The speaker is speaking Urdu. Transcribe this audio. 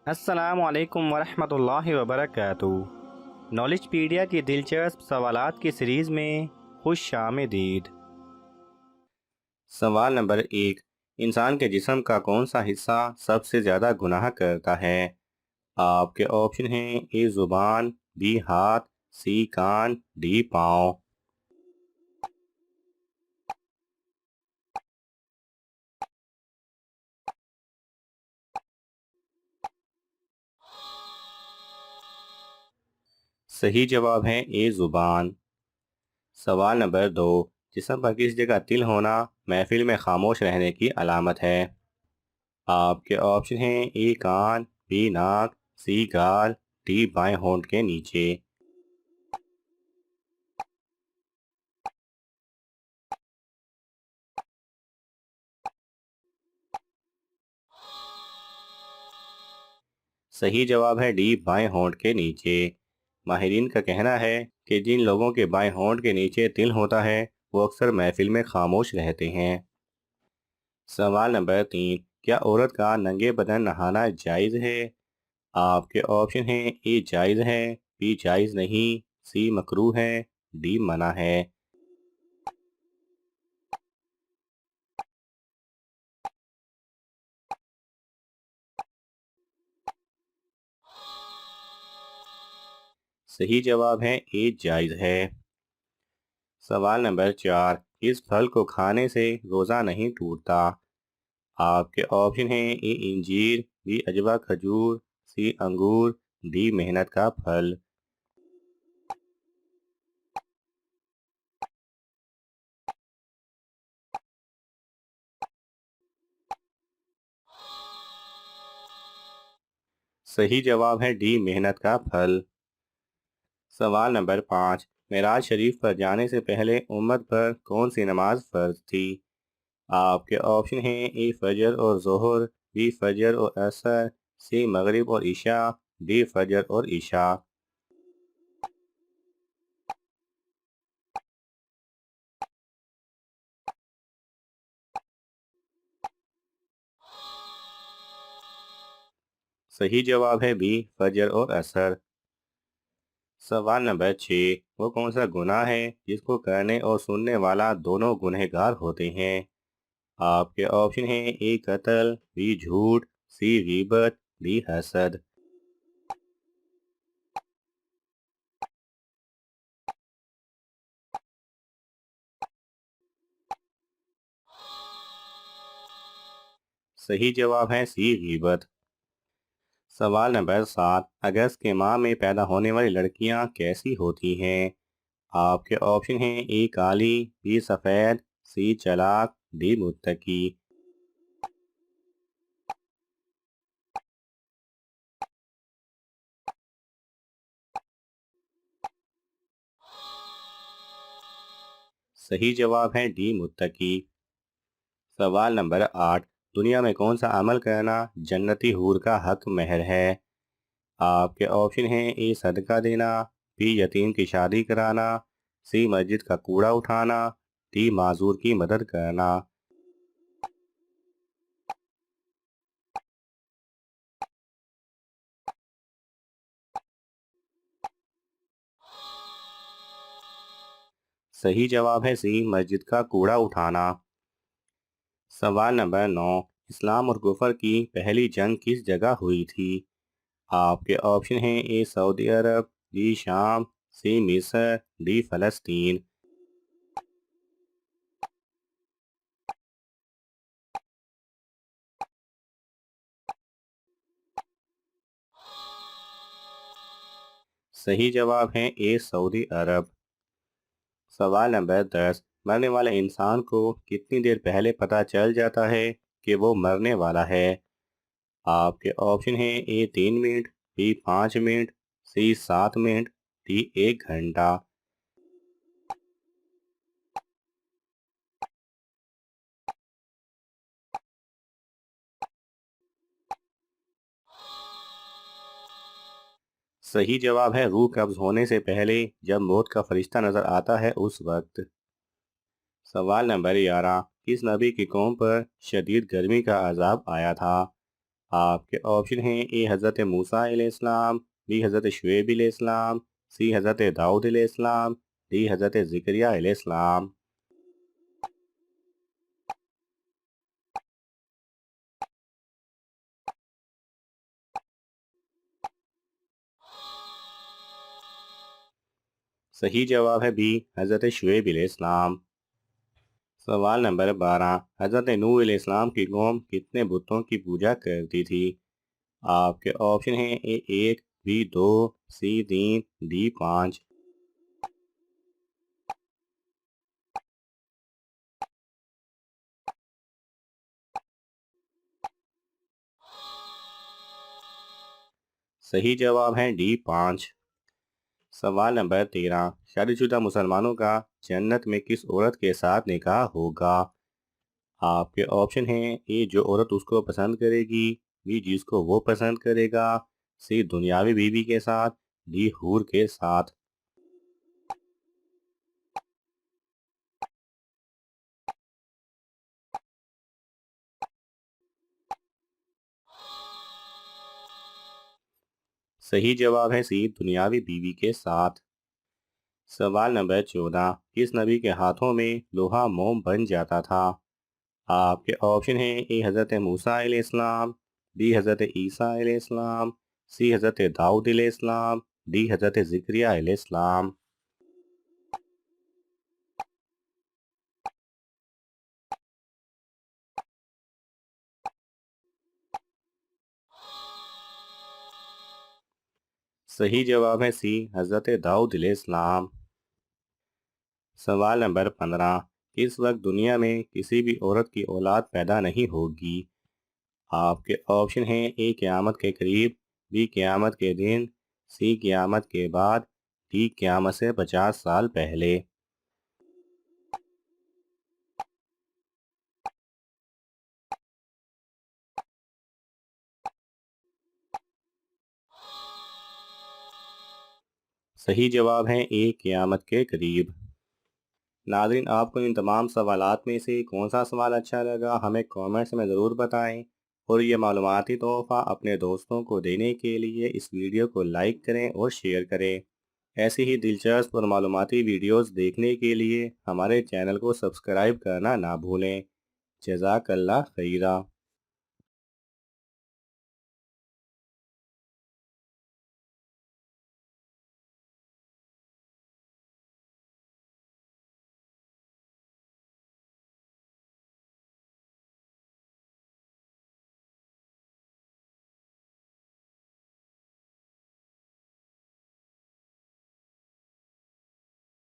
السلام علیکم ورحمۃ اللہ وبرکاتہ۔ نالج پیڈیا کی دلچسپ سوالات کی سیریز میں خوش آمدید۔ سوال نمبر 1، انسان کے جسم کا کون سا حصہ سب سے زیادہ گناہ کرتا ہے؟ آپ کے آپشن ہیں اے زبان، بی ہاتھ، سی کان، ڈی پاؤں۔ صحیح جواب ہے اے زبان۔ سوال نمبر 2، جسم پر کس جگہ تل ہونا محفل میں خاموش رہنے کی علامت ہے؟ آپ کے آپشن ہیں اے کان، بی ناک، سی گال، ڈی بائیں ہونٹ کے نیچے۔ صحیح جواب ہے ڈی بائیں ہونٹ کے نیچے۔ ماہرین کا کہنا ہے کہ جن لوگوں کے بائیں ہونٹ کے نیچے تل ہوتا ہے وہ اکثر محفل میں خاموش رہتے ہیں۔ سوال نمبر 3، کیا عورت کا ننگے بدن نہانا جائز ہے؟ آپ کے آپشن ہیں اے جائز ہے، بی جائز نہیں، سی مکروہ ہے، ڈی منع ہے۔ صحیح جواب ہے اے جائز ہے۔ سوال نمبر 4، اس پھل کو کھانے سے روزہ نہیں ٹوٹتا؟ آپ کے آپشن ہیں اے انجیر، بی عجوہ کھجور، سی انگور، ڈی محنت کا پھل۔ صحیح جواب ہے ڈی محنت کا پھل۔ سوال نمبر 5، معراج شریف پر جانے سے پہلے امت پر کون سی نماز فرض تھی؟ آپ کے آپشن ہیں اے فجر اور ظہر، بی فجر اور عصر، سی مغرب اور عشاء، ڈی فجر اور عشاء۔ صحیح جواب ہے بی فجر اور عصر۔ سوال نمبر 6، وہ کون سا گناہ ہے جس کو کرنے اور سننے والا دونوں گنہگار ہوتے ہیں؟ آپ کے آپشن ہیں اے قتل، بی جھوٹ، سی غیبت، ڈی حسد۔ صحیح جواب ہے سی غیبت۔ سوال نمبر 7، اگست کے ماہ میں پیدا ہونے والی لڑکیاں کیسی ہوتی ہیں؟ آپ کے آپشن ہیں اے کالی، بی سفید، سی چلاک، ڈی متقی۔ صحیح جواب ہے ڈی متقی۔ سوال نمبر 8، دنیا میں کون سا عمل کرنا جنتی حور کا حق مہر ہے؟ آپ کے آپشن ہیں اے صدقہ دینا، بی یتیم کی شادی کرانا، سی مسجد کا کوڑا اٹھانا، ڈی معذور کی مدد کرنا۔ صحیح جواب ہے سی مسجد کا کوڑا اٹھانا۔ سوال نمبر 9، اسلام اور کفر کی پہلی جنگ کس جگہ ہوئی تھی؟ آپ کے آپشن ہیں اے سعودی عرب، بی شام، سی مصر، ڈی فلسطین۔ صحیح جواب ہے اے سعودی عرب۔ سوال نمبر 10، مرنے والے انسان کو کتنی دیر پہلے پتہ چل جاتا ہے کہ وہ مرنے والا ہے؟ آپ کے آپشن ہیں A 3 minute, B 5 minute, C 7 minute, D 1 گھنٹہ۔ صحیح جواب ہے روح قبض ہونے سے پہلے جب موت کا فرشتہ نظر آتا ہے اس وقت۔ سوال نمبر 11، کس نبی کی قوم پر شدید گرمی کا عذاب آیا تھا؟ آپ کے آپشن ہیں: اے حضرت موسیٰ علیہ السلام، بی حضرت شعیب علیہ السلام، سی حضرت داؤد علیہ السلام، ڈی حضرت زکریا علیہ السلام۔ صحیح جواب ہے بی حضرت شعیب علیہ السلام۔ سوال نمبر 12، حضرت نوح علیہ السلام کی قوم کتنے بتوں کی پوجا کرتی تھی؟ آپ کے آپشن ہیں: اے 1، بی 2، سی 3، ڈی 5۔ صحیح جواب ہے ڈی 5۔ سوال نمبر 13، شادی شدہ مسلمانوں کا جنت میں کس عورت کے ساتھ نکاح ہوگا؟ آپ کے آپشن ہیں: اے جو عورت اس کو پسند کرے گی، بی جس کو وہ پسند کرے گا، سی دنیاوی بیوی کے ساتھ، ڈی حور کے ساتھ۔ صحیح جواب ہے سی دنیاوی بیوی کے ساتھ۔ سوال نمبر 14، کس نبی کے ہاتھوں میں لوہا موم بن جاتا تھا؟ آپ کے آپشن ہیں: اے حضرت موسیٰ علیہ السلام، بی حضرت عیسیٰ علیہ السلام، سی حضرت داؤد علیہ السلام، ڈی حضرت زکریا علیہ السلام۔ صحیح جواب ہے سی حضرت داؤد علیہ السلام۔ سوال نمبر 15، کس وقت دنیا میں کسی بھی عورت کی اولاد پیدا نہیں ہوگی؟ آپ کے آپشن ہیں: اے قیامت کے قریب، بی قیامت کے دن، سی قیامت کے بعد، ڈی قیامت سے 50 سال پہلے۔ صحیح جواب ہے اے قیامت کے قریب۔ ناظرین، آپ کو ان تمام سوالات میں سے کون سا سوال اچھا لگا ہمیں کامنٹس میں ضرور بتائیں، اور یہ معلوماتی تحفہ اپنے دوستوں کو دینے کے لیے اس ویڈیو کو لائک کریں اور شیئر کریں۔ ایسی ہی دلچسپ اور معلوماتی ویڈیوز دیکھنے کے لیے ہمارے چینل کو سبسکرائب کرنا نہ بھولیں۔ جزاک اللہ خیرہ۔